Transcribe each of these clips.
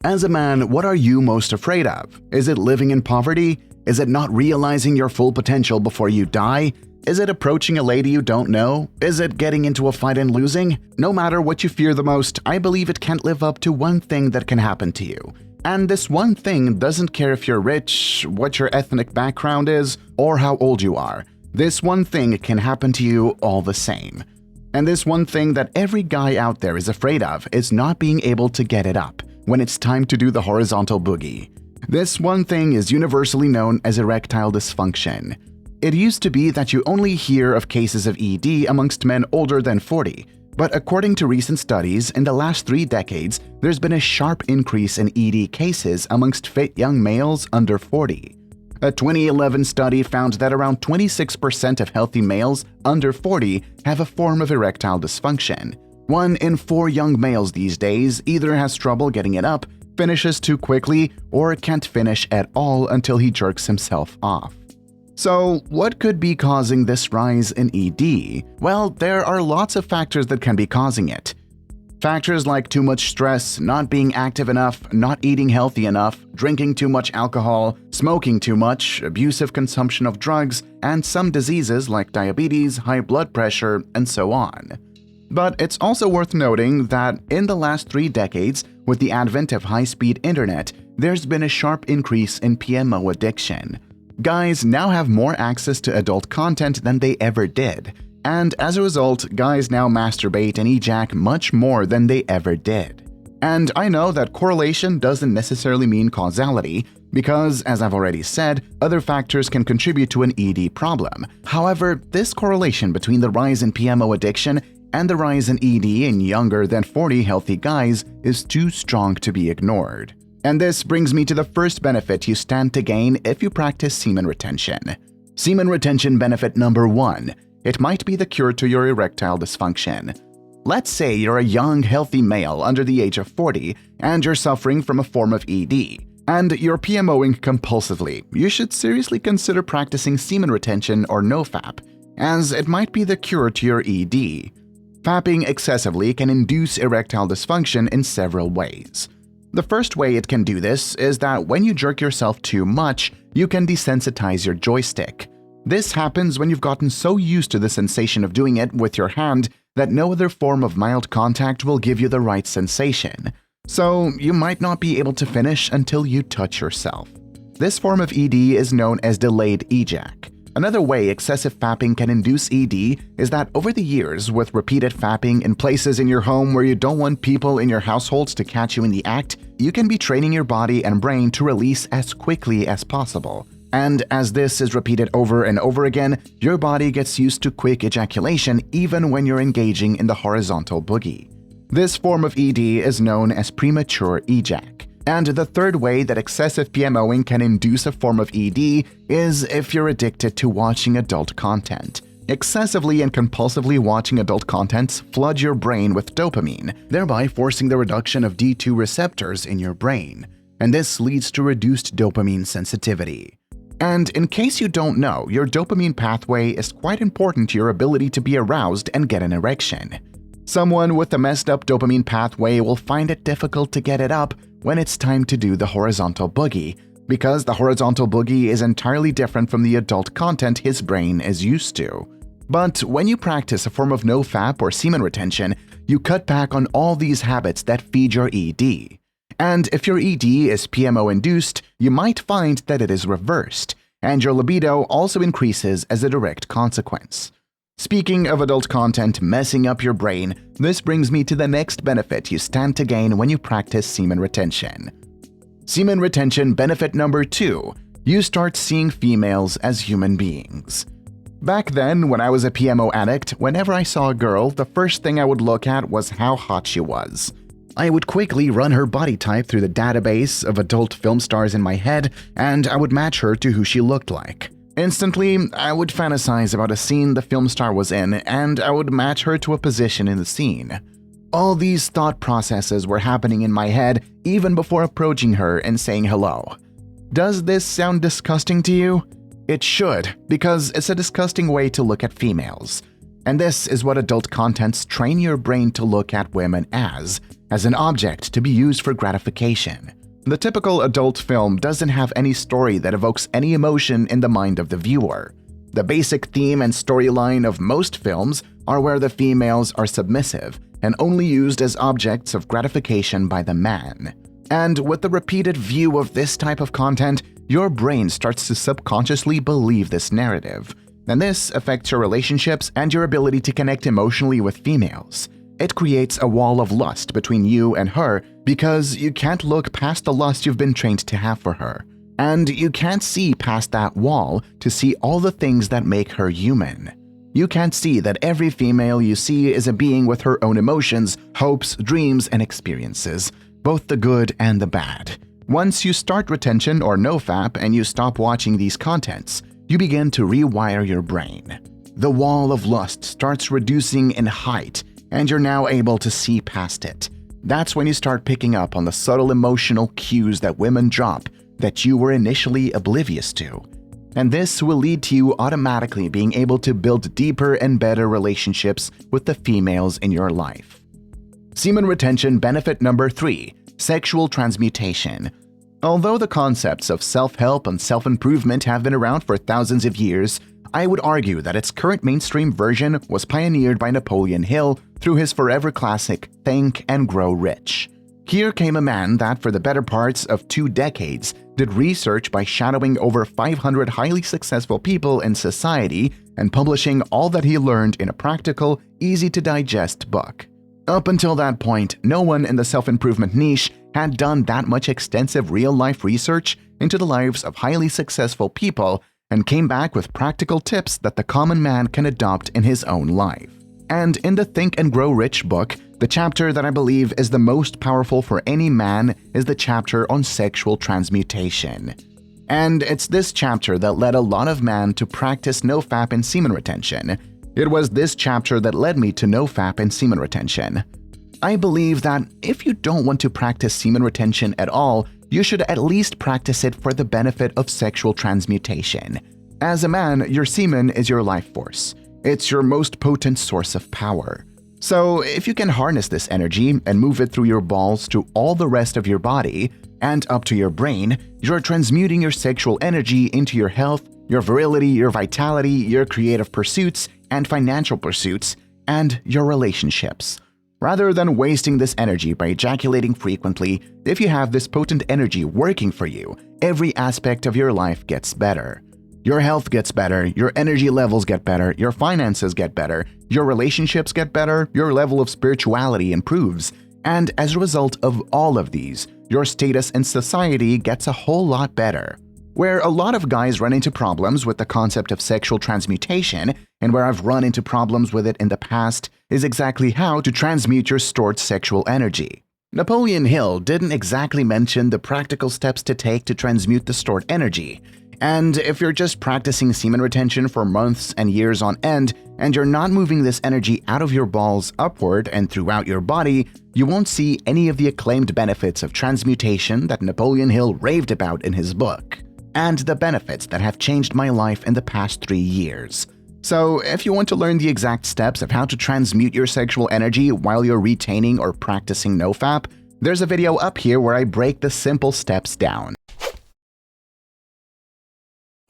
As a man, what are you most afraid of? Is it living in poverty? Is it not realizing your full potential before you die? Is it approaching a lady you don't know? Is it getting into a fight and losing? No matter what you fear the most, I believe it can't live up to one thing that can happen to you. And this one thing doesn't care if you're rich, what your ethnic background is, or how old you are. This one thing can happen to you all the same. And this one thing that every guy out there is afraid of is not being able to get it up when it's time to do the horizontal boogie. This one thing is universally known as erectile dysfunction. It used to be that you only hear of cases of ED amongst men older than 40, but according to recent studies, in the last 3 decades, there's been a sharp increase in ED cases amongst fit young males under 40. A 2011 study found that around 26% of healthy males under 40 have a form of erectile dysfunction. 1 in 4 young males these days either has trouble getting it up, finishes too quickly, or can't finish at all until he jerks himself off. So, what could be causing this rise in ED? Well, there are lots of factors that can be causing it. Factors like too much stress, not being active enough, not eating healthy enough, drinking too much alcohol, smoking too much, abusive consumption of drugs, and some diseases like diabetes, high blood pressure, and so on. But it's also worth noting that in the last 3 decades, with the advent of high-speed internet, there's been a sharp increase in PMO addiction. Guys now have more access to adult content than they ever did, and as a result, guys now masturbate and ejac much more than they ever did. And I know that correlation doesn't necessarily mean causality, because, as I've already said, other factors can contribute to an ED problem. However, this correlation between the rise in PMO addiction and the rise in ED in younger than 40 healthy guys is too strong to be ignored. And this brings me to the first benefit you stand to gain if you practice semen retention. Semen retention benefit number 1. It might be the cure to your erectile dysfunction. Let's say you're a young, healthy male under the age of 40 and you're suffering from a form of ED, and you're PMOing compulsively. You should seriously consider practicing semen retention or NoFap, as it might be the cure to your ED. Fapping excessively can induce erectile dysfunction in several ways. The first way it can do this is that when you jerk yourself too much, you can desensitize your joystick. This happens when you've gotten so used to the sensation of doing it with your hand that no other form of mild contact will give you the right sensation. So you might not be able to finish until you touch yourself. This form of ED is known as delayed ejac. Another way excessive fapping can induce ED is that over the years, with repeated fapping in places in your home where you don't want people in your households to catch you in the act, you can be training your body and brain to release as quickly as possible. And as this is repeated over and over again, your body gets used to quick ejaculation even when you're engaging in the horizontal boogie. This form of ED is known as premature ejac. And the third way that excessive PMOing can induce a form of ED is if you're addicted to watching adult content. Excessively and compulsively watching adult contents flood your brain with dopamine, thereby forcing the reduction of D2 receptors in your brain. And this leads to reduced dopamine sensitivity. And in case you don't know, your dopamine pathway is quite important to your ability to be aroused and get an erection. Someone with a messed up dopamine pathway will find it difficult to get it up when it's time to do the horizontal boogie, because the horizontal boogie is entirely different from the adult content his brain is used to. But when you practice a form of NoFap or semen retention, you cut back on all these habits that feed your ED. And if your ED is PMO-induced, you might find that it is reversed, and your libido also increases as a direct consequence. Speaking of adult content messing up your brain, this brings me to the next benefit you stand to gain when you practice semen retention. Semen retention benefit number 2. You start seeing females as human beings. Back then, when I was a PMO addict, whenever I saw a girl, the first thing I would look at was how hot she was. I would quickly run her body type through the database of adult film stars in my head, and I would match her to who she looked like. Instantly, I would fantasize about a scene the film star was in, and I would match her to a position in the scene. All these thought processes were happening in my head even before approaching her and saying hello. Does this sound disgusting to you? It should, because it's a disgusting way to look at females. And this is what adult contents train your brain to look at women as. as an object to be used for gratification. The typical adult film doesn't have any story that evokes any emotion in the mind of the viewer. The basic theme and storyline of most films are where the females are submissive and only used as objects of gratification by the man. And with the repeated view of this type of content, your brain starts to subconsciously believe this narrative, and this affects your relationships and your ability to connect emotionally with females. It creates a wall of lust between you and her because you can't look past the lust you've been trained to have for her. And you can't see past that wall to see all the things that make her human. You can't see that every female you see is a being with her own emotions, hopes, dreams, and experiences, both the good and the bad. Once you start retention or nofap and you stop watching these contents, you begin to rewire your brain. The wall of lust starts reducing in height, and you're now able to see past it. That's when you start picking up on the subtle emotional cues that women drop that you were initially oblivious to. And this will lead to you automatically being able to build deeper and better relationships with the females in your life. Semen retention benefit number 3, sexual transmutation. Although the concepts of self-help and self-improvement have been around for thousands of years, I would argue that its current mainstream version was pioneered by Napoleon Hill through his forever classic Think and Grow Rich. Here came a man that for the better parts of 2 decades did research by shadowing over 500 highly successful people in society and publishing all that he learned in a practical, easy-to-digest book. Up until that point, no one in the self-improvement niche had done that much extensive real-life research into the lives of highly successful people and came back with practical tips that the common man can adopt in his own life. And in the Think and Grow Rich book, the chapter that I believe is the most powerful for any man is the chapter on sexual transmutation. And it's this chapter that led a lot of men to practice nofap and semen retention. It was this chapter that led me to nofap and semen retention. I believe that if you don't want to practice semen retention at all, you should at least practice it for the benefit of sexual transmutation. As a man, your semen is your life force. It's your most potent source of power. So if you can harness this energy and move it through your balls to all the rest of your body and up to your brain, you're transmuting your sexual energy into your health, your virility, your vitality, your creative pursuits and financial pursuits, and your relationships. Rather than wasting this energy by ejaculating frequently, if you have this potent energy working for you, every aspect of your life gets better. Your health gets better, your energy levels get better, your finances get better, your relationships get better, your level of spirituality improves, and as a result of all of these, your status in society gets a whole lot better. Where a lot of guys run into problems with the concept of sexual transmutation, and where I've run into problems with it in the past, is exactly how to transmute your stored sexual energy. Napoleon Hill didn't exactly mention the practical steps to take to transmute the stored energy, and if you're just practicing semen retention for months and years on end, and you're not moving this energy out of your balls upward and throughout your body, you won't see any of the acclaimed benefits of transmutation that Napoleon Hill raved about in his book, and the benefits that have changed my life in the past 3 years. So if you want to learn the exact steps of how to transmute your sexual energy while you're retaining or practicing nofap, there's a video up here where I break the simple steps down.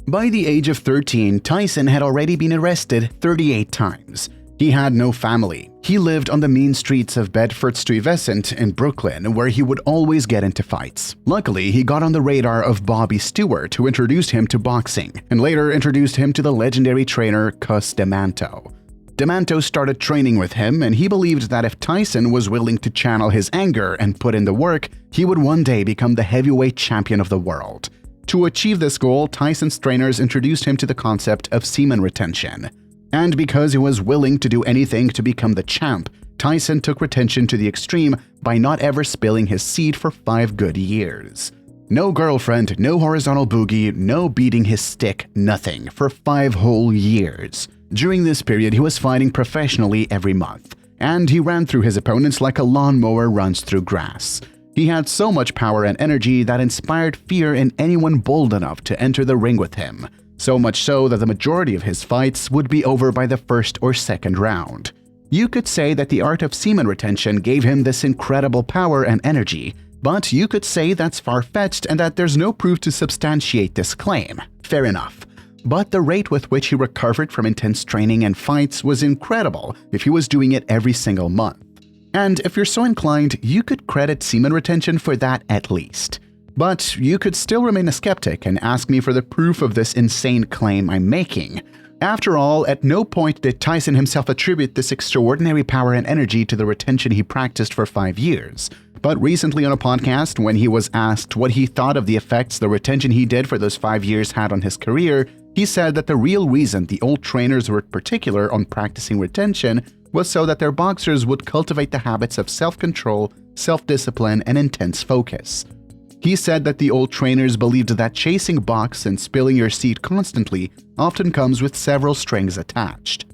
By the age of 13, Tyson had already been arrested 38 times. He had no family. He lived on the mean streets of Bedford-Stuyvesant in Brooklyn, where he would always get into fights. Luckily, he got on the radar of Bobby Stewart, who introduced him to boxing, and later introduced him to the legendary trainer Cus D'Amato. D'Amato started training with him, and he believed that if Tyson was willing to channel his anger and put in the work, he would one day become the heavyweight champion of the world. To achieve this goal, Tyson's trainers introduced him to the concept of semen retention. And because he was willing to do anything to become the champ, Tyson took retention to the extreme by not ever spilling his seed for 5 good years. No girlfriend, no horizontal boogie, no beating his stick, nothing, for 5 whole years. During this period, he was fighting professionally every month, and he ran through his opponents like a lawnmower runs through grass. He had so much power and energy that inspired fear in anyone bold enough to enter the ring with him, so much so that the majority of his fights would be over by the first or second round. You could say that the art of semen retention gave him this incredible power and energy, but you could say that's far-fetched and that there's no proof to substantiate this claim. Fair enough. But the rate with which he recovered from intense training and fights was incredible if he was doing it every single month. And if you're so inclined, you could credit semen retention for that at least. But you could still remain a skeptic and ask me for the proof of this insane claim I'm making. After all, at no point did Tyson himself attribute this extraordinary power and energy to the retention he practiced for 5 years. But recently on a podcast, when he was asked what he thought of the effects the retention he did for those 5 years had on his career, he said that the real reason the old trainers were particular on practicing retention was so that their boxers would cultivate the habits of self-control, self-discipline, and intense focus. He said that the old trainers believed that chasing box and spilling your seed constantly often comes with several strings attached.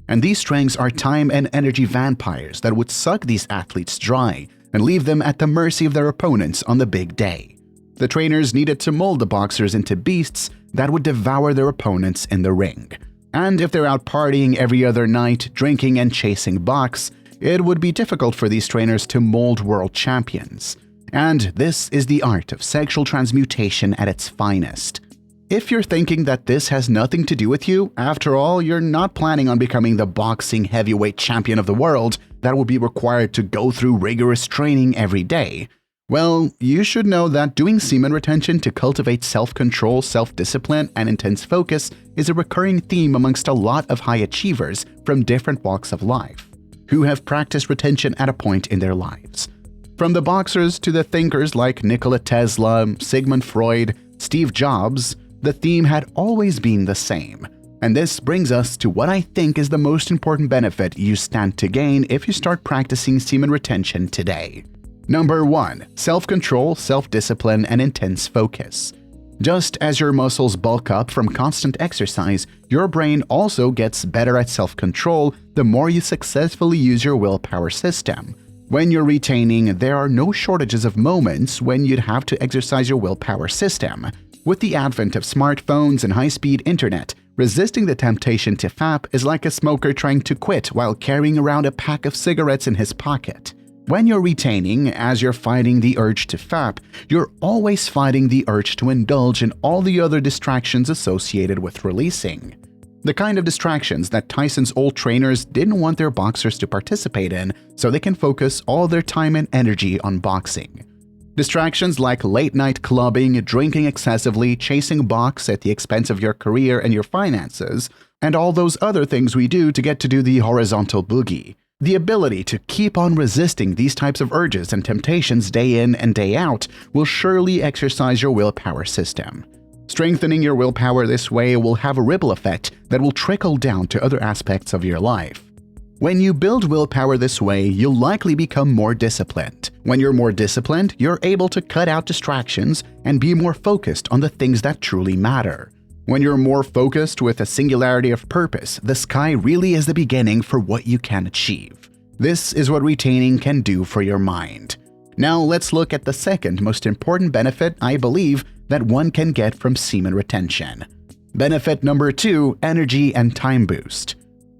And these strings are time and energy vampires that would suck these athletes dry and leave them at the mercy of their opponents on the big day. The trainers needed to mold the boxers into beasts that would devour their opponents in the ring. And if they're out partying every other night, drinking and chasing box, it would be difficult for these trainers to mold world champions. And this is the art of sexual transmutation at its finest. If you're thinking that this has nothing to do with you, after all, you're not planning on becoming the boxing heavyweight champion of the world that will be required to go through rigorous training every day. Well, you should know that doing semen retention to cultivate self-control, self-discipline, and intense focus is a recurring theme amongst a lot of high achievers from different walks of life, who have practiced retention at a point in their lives. From the boxers to the thinkers like Nikola Tesla, Sigmund Freud, Steve Jobs, the theme had always been the same. And this brings us to what I think is the most important benefit you stand to gain if you start practicing semen retention today. Number 1. Self-control, self-discipline, and intense focus. Just as your muscles bulk up from constant exercise, your brain also gets better at self-control the more you successfully use your willpower system. When you're retaining, there are no shortages of moments when you'd have to exercise your willpower system. With the advent of smartphones and high-speed internet, resisting the temptation to fap is like a smoker trying to quit while carrying around a pack of cigarettes in his pocket. When you're retaining, as you're fighting the urge to fap, you're always fighting the urge to indulge in all the other distractions associated with releasing. The kind of distractions that Tyson's old trainers didn't want their boxers to participate in so they can focus all their time and energy on boxing. Distractions like late-night clubbing, drinking excessively, chasing box at the expense of your career and your finances, and all those other things we do to get to do the horizontal boogie. The ability to keep on resisting these types of urges and temptations day in and day out will surely exercise your willpower system. Strengthening your willpower this way will have a ripple effect that will trickle down to other aspects of your life. When you build willpower this way, you'll likely become more disciplined. When you're more disciplined, you're able to cut out distractions and be more focused on the things that truly matter. When you're more focused with a singularity of purpose, the sky really is the beginning for what you can achieve. This is what retaining can do for your mind. Now let's look at the second most important benefit I believe that one can get from semen retention. Benefit number 2, energy and time boost.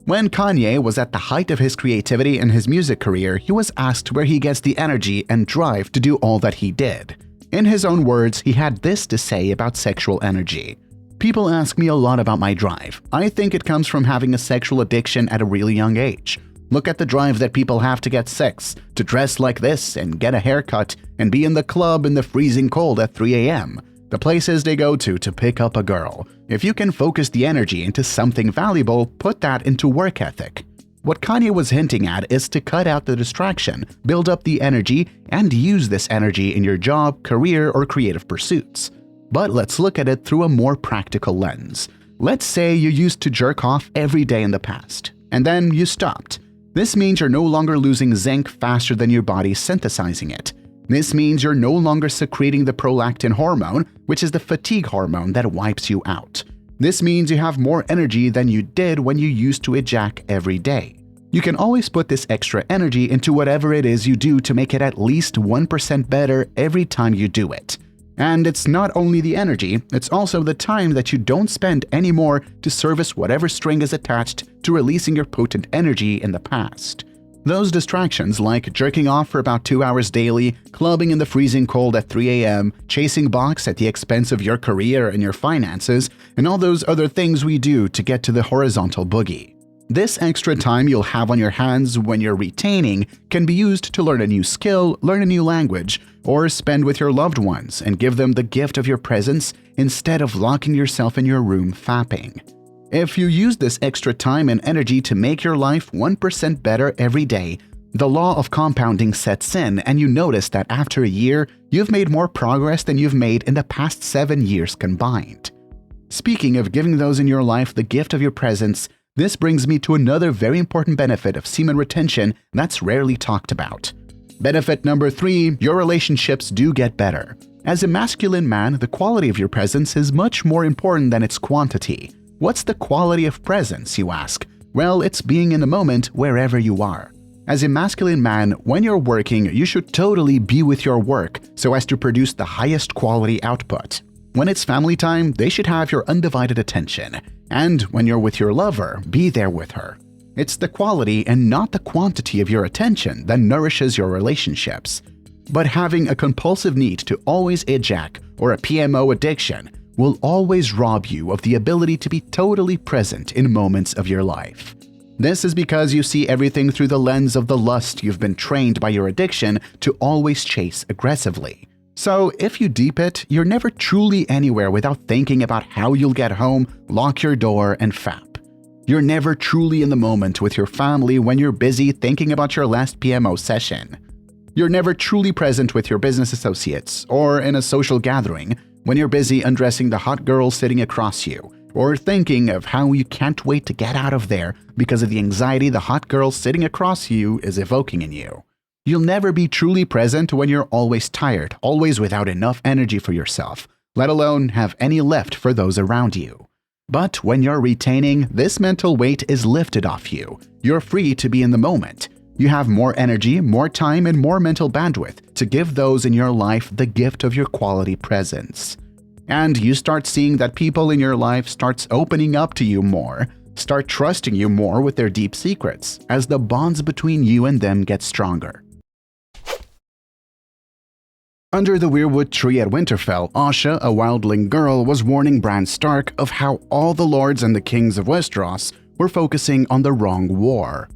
When Kanye was at the height of his creativity in his music career, he was asked where he gets the energy and drive to do all that he did. In his own words, he had this to say about sexual energy. People ask me a lot about my drive. I think it comes from having a sexual addiction at a really young age. Look at the drive that people have to get sex, to dress like this and get a haircut and be in the club in the freezing cold at 3 a.m., the places they go to pick up a girl. If you can focus the energy into something valuable, put that into work ethic. What Kanye was hinting at is to cut out the distraction, build up the energy, and use this energy in your job, career, or creative pursuits. But let's look at it through a more practical lens. Let's say you used to jerk off every day in the past, and then you stopped. This means you're no longer losing zinc faster than your body synthesizing it. This means you're no longer secreting the prolactin hormone, which is the fatigue hormone that wipes you out. This means you have more energy than you did when you used to ejac every day. You can always put this extra energy into whatever it is you do to make it at least 1% better every time you do it. And it's not only the energy, it's also the time that you don't spend anymore to service whatever string is attached to releasing your potent energy in the past. Those distractions like jerking off for about 2 hours daily, clubbing in the freezing cold at 3 a.m., chasing box at the expense of your career and your finances, and all those other things we do to get to the horizontal boogie. This extra time you'll have on your hands when you're retaining can be used to learn a new skill, learn a new language, or spend with your loved ones and give them the gift of your presence instead of locking yourself in your room fapping. If you use this extra time and energy to make your life 1% better every day, the law of compounding sets in and you notice that after a year, you've made more progress than you've made in the past 7 years combined. Speaking of giving those in your life the gift of your presence, this brings me to another very important benefit of semen retention that's rarely talked about. Benefit number 3, your relationships do get better. As a masculine man, the quality of your presence is much more important than its quantity. What's the quality of presence, you ask? Well, it's being in the moment wherever you are. As a masculine man, when you're working, you should totally be with your work so as to produce the highest quality output. When it's family time, they should have your undivided attention. And when you're with your lover, be there with her. It's the quality and not the quantity of your attention that nourishes your relationships. But having a compulsive need to always ejac or a PMO addiction will always rob you of the ability to be totally present in moments of your life. This is because you see everything through the lens of the lust you've been trained by your addiction to always chase aggressively. So if you deep it, you're never truly anywhere without thinking about how you'll get home, lock your door, and fap. You're never truly in the moment with your family when you're busy thinking about your last PMO session. You're never truly present with your business associates or in a social gathering when you're busy undressing the hot girl sitting across you or thinking of how you can't wait to get out of there because of the anxiety the hot girl sitting across you is evoking in you. You'll never be truly present when you're always tired, always without enough energy for yourself, let alone have any left for those around you. But when you're retaining, this mental weight is lifted off you. You're free to be in the moment. You have more energy, more time, and more mental bandwidth to give those in your life the gift of your quality presence. And you start seeing that people in your life starts opening up to you more, start trusting you more with their deep secrets as the bonds between you and them get stronger. Under the weirwood tree at Winterfell, Asha, a wildling girl, was warning Bran Stark of how all the lords and the kings of Westeros were focusing on the wrong war.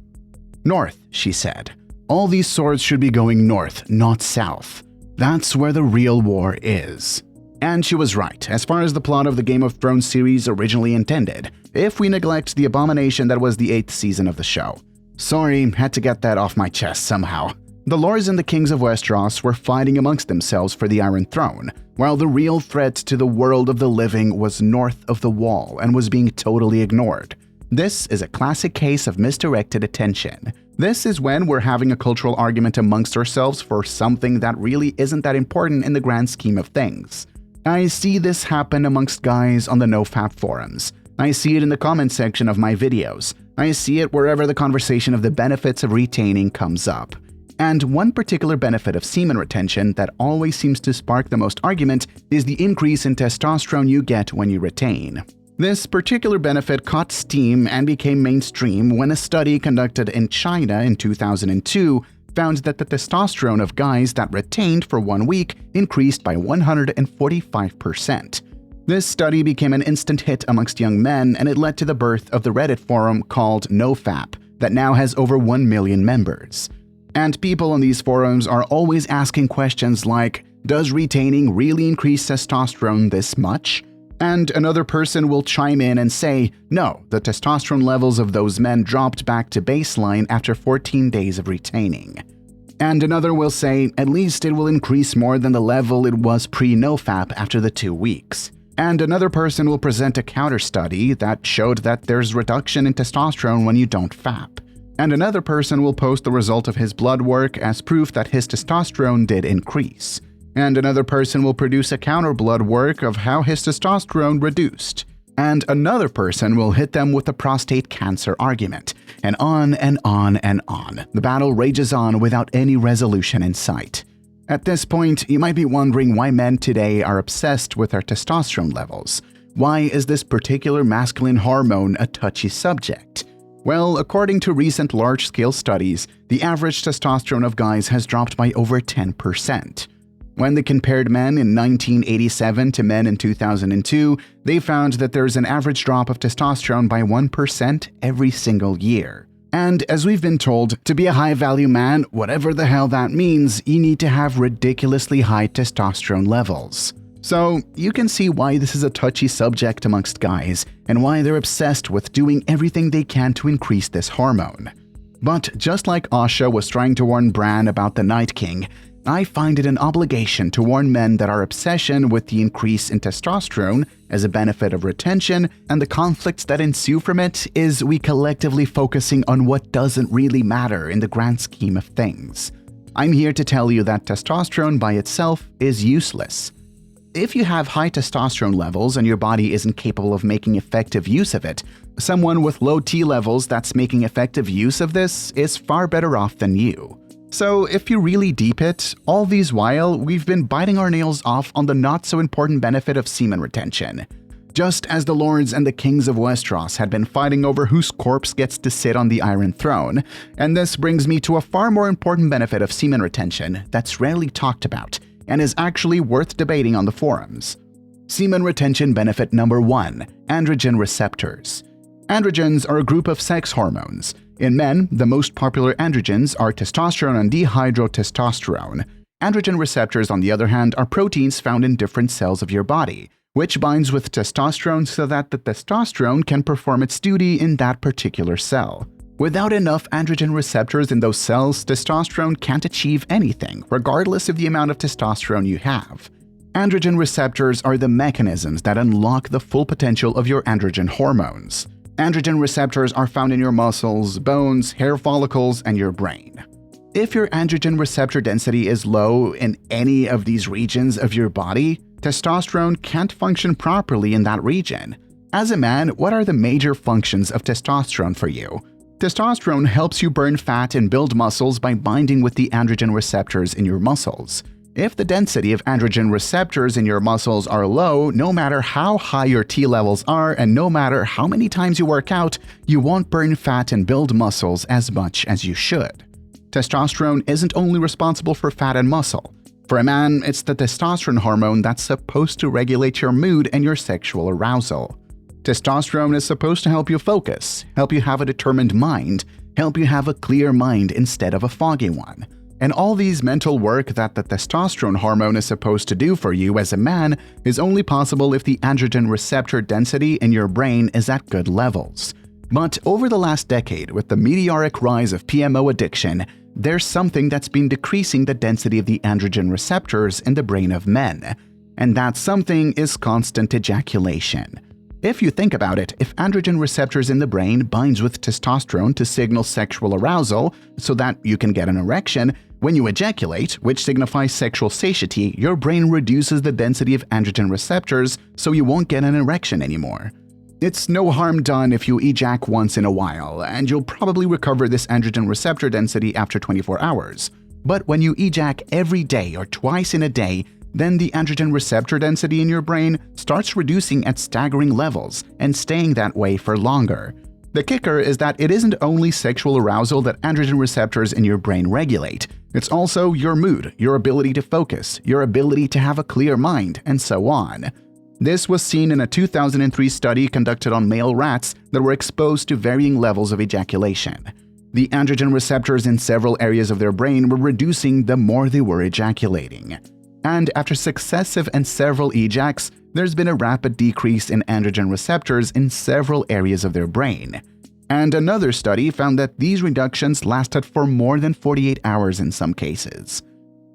North, she said. All these swords should be going north, not south. That's where the real war is. And she was right, as far as the plot of the Game of Thrones series originally intended, if we neglect the abomination that was the 8th season of the show. Sorry, had to get that off my chest somehow. The lords and the kings of Westeros were fighting amongst themselves for the Iron Throne, while the real threat to the world of the living was north of the Wall and was being totally ignored. This is a classic case of misdirected attention. This is when we're having a cultural argument amongst ourselves for something that really isn't that important in the grand scheme of things. I see this happen amongst guys on the NoFap forums. I see it in the comment section of my videos. I see it wherever the conversation of the benefits of retaining comes up. And one particular benefit of semen retention that always seems to spark the most argument is the increase in testosterone you get when you retain. This particular benefit caught steam and became mainstream when a study conducted in China in 2002 found that the testosterone of guys that retained for 1 week increased by 145%. This study became an instant hit amongst young men, and it led to the birth of the Reddit forum called NoFap that now has over 1 million members. And people on these forums are always asking questions like, does retaining really increase testosterone this much? And another person will chime in and say, no, the testosterone levels of those men dropped back to baseline after 14 days of retaining. And another will say, at least it will increase more than the level it was pre-NoFap after the 2 weeks. And another person will present a counter study that showed that there's reduction in testosterone when you don't FAP. And another person will post the result of his blood work as proof that his testosterone did increase. And another person will produce a counter blood work of how his testosterone reduced. And another person will hit them with the prostate cancer argument. And on and on and on. The battle rages on without any resolution in sight. At this point, you might be wondering why men today are obsessed with their testosterone levels. Why is this particular masculine hormone a touchy subject? Well, according to recent large-scale studies, the average testosterone of guys has dropped by over 10%. When they compared men in 1987 to men in 2002, they found that there's an average drop of testosterone by 1% every single year. And as we've been told, to be a high-value man, whatever the hell that means, you need to have ridiculously high testosterone levels. So, you can see why this is a touchy subject amongst guys, and why they're obsessed with doing everything they can to increase this hormone. But just like Asha was trying to warn Bran about the Night King, I find it an obligation to warn men that our obsession with the increase in testosterone as a benefit of retention and the conflicts that ensue from it is we collectively focusing on what doesn't really matter in the grand scheme of things. I'm here to tell you that testosterone by itself is useless. If you have high testosterone levels and your body isn't capable of making effective use of it, someone with low T levels that's making effective use of this is far better off than you. So if you really deep it, all these while we've been biting our nails off on the not-so-important benefit of semen retention. Just as the lords and the kings of Westeros had been fighting over whose corpse gets to sit on the Iron Throne, and this brings me to a far more important benefit of semen retention that's rarely talked about, and is actually worth debating on the forums. Semen retention benefit number 1, androgen receptors. Androgens are a group of sex hormones. In men, the most popular androgens are testosterone and dihydrotestosterone. Androgen receptors, on the other hand, are proteins found in different cells of your body, which binds with testosterone so that the testosterone can perform its duty in that particular cell. Without enough androgen receptors in those cells, testosterone can't achieve anything, regardless of the amount of testosterone you have. Androgen receptors are the mechanisms that unlock the full potential of your androgen hormones. Androgen receptors are found in your muscles, bones, hair follicles, and your brain. If your androgen receptor density is low in any of these regions of your body, testosterone can't function properly in that region. As a man, what are the major functions of testosterone for you? Testosterone helps you burn fat and build muscles by binding with the androgen receptors in your muscles. If the density of androgen receptors in your muscles are low, no matter how high your T levels are and no matter how many times you work out, you won't burn fat and build muscles as much as you should. Testosterone isn't only responsible for fat and muscle. For a man, it's the testosterone hormone that's supposed to regulate your mood and your sexual arousal. Testosterone is supposed to help you focus, help you have a determined mind, help you have a clear mind instead of a foggy one. And all these mental work that the testosterone hormone is supposed to do for you as a man is only possible if the androgen receptor density in your brain is at good levels. But over the last decade, with the meteoric rise of PMO addiction, there's something that's been decreasing the density of the androgen receptors in the brain of men. And that something is constant ejaculation. If you think about it, if androgen receptors in the brain binds with testosterone to signal sexual arousal so that you can get an erection, when you ejaculate, which signifies sexual satiety, your brain reduces the density of androgen receptors so you won't get an erection anymore. It's no harm done if you ejac once in a while, and you'll probably recover this androgen receptor density after 24 hours. But when you ejac every day or twice in a day, then the androgen receptor density in your brain starts reducing at staggering levels and staying that way for longer. The kicker is that it isn't only sexual arousal that androgen receptors in your brain regulate, it's also your mood, your ability to focus, your ability to have a clear mind, and so on. This was seen in a 2003 study conducted on male rats that were exposed to varying levels of ejaculation. The androgen receptors in several areas of their brain were reducing the more they were ejaculating. And after successive and several ejacs, there's been a rapid decrease in androgen receptors in several areas of their brain. And another study found that these reductions lasted for more than 48 hours in some cases.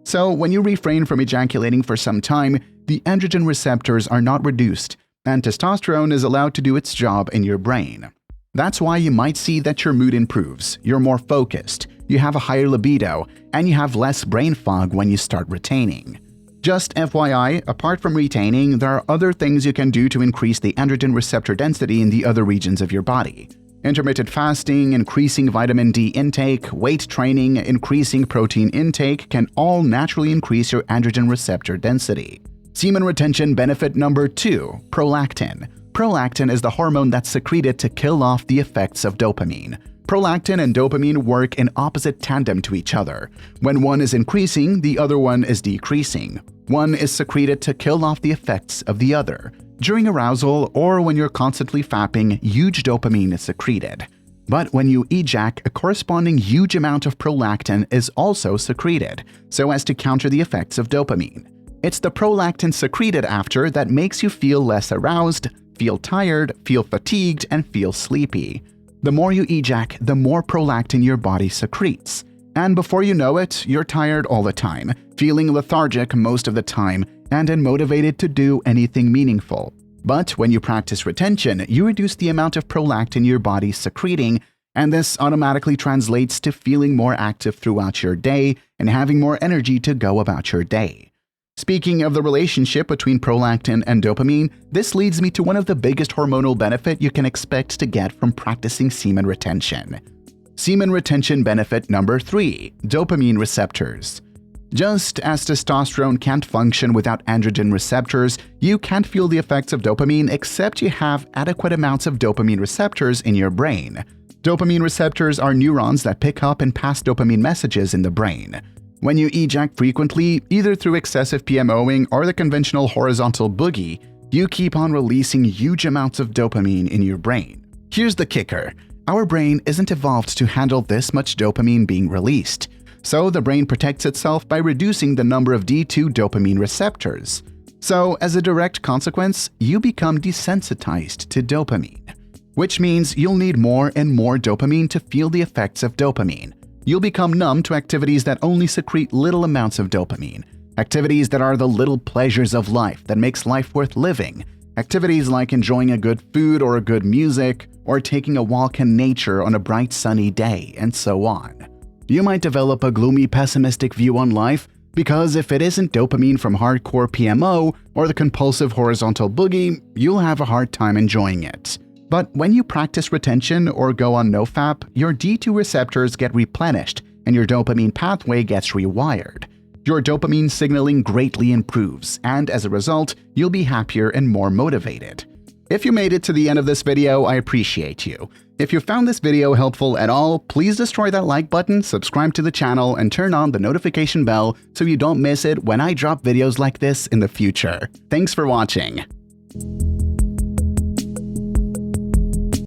So when you refrain from ejaculating for some time, the androgen receptors are not reduced, and testosterone is allowed to do its job in your brain. That's why you might see that your mood improves, you're more focused, you have a higher libido, and you have less brain fog when you start retaining. Just FYI, apart from retaining, there are other things you can do to increase the androgen receptor density in the other regions of your body. Intermittent fasting, increasing vitamin D intake, weight training, increasing protein intake can all naturally increase your androgen receptor density. Semen retention benefit number 2, prolactin. Prolactin is the hormone that's secreted to kill off the effects of dopamine. Prolactin and dopamine work in opposite tandem to each other. When one is increasing, the other one is decreasing. One is secreted to kill off the effects of the other. During arousal or when you're constantly fapping, huge dopamine is secreted. But when you ejac, a corresponding huge amount of prolactin is also secreted, so as to counter the effects of dopamine. It's the prolactin secreted after that makes you feel less aroused, feel tired, feel fatigued, and feel sleepy. The more you ejac, the more prolactin your body secretes. And before you know it, you're tired all the time, feeling lethargic most of the time, and unmotivated to do anything meaningful. But when you practice retention, you reduce the amount of prolactin your body is secreting, and this automatically translates to feeling more active throughout your day and having more energy to go about your day. Speaking of the relationship between prolactin and dopamine, this leads me to one of the biggest hormonal benefits you can expect to get from practicing semen retention. Semen retention benefit number 3, dopamine receptors. Just as testosterone can't function without androgen receptors, you can't feel the effects of dopamine except you have adequate amounts of dopamine receptors in your brain. Dopamine receptors are neurons that pick up and pass dopamine messages in the brain. When you ejac frequently, either through excessive PMOing or the conventional horizontal boogie, you keep on releasing huge amounts of dopamine in your brain. Here's the kicker. Our brain isn't evolved to handle this much dopamine being released, so the brain protects itself by reducing the number of D2 dopamine receptors. So, as a direct consequence, you become desensitized to dopamine, which means you'll need more and more dopamine to feel the effects of dopamine. You'll become numb to activities that only secrete little amounts of dopamine, activities that are the little pleasures of life that makes life worth living, activities like enjoying a good food or a good music, or taking a walk in nature on a bright sunny day, and so on. You might develop a gloomy, pessimistic view on life because if it isn't dopamine from hardcore PMO or the compulsive horizontal boogie, you'll have a hard time enjoying it. But when you practice retention or go on nofap, your D2 receptors get replenished and your dopamine pathway gets rewired. Your dopamine signaling greatly improves, and as a result, you'll be happier and more motivated. If you made it to the end of this video, I appreciate you. If you found this video helpful at all, please destroy that like button, subscribe to the channel, and turn on the notification bell so you don't miss it when I drop videos like this in the future. Thanks for watching.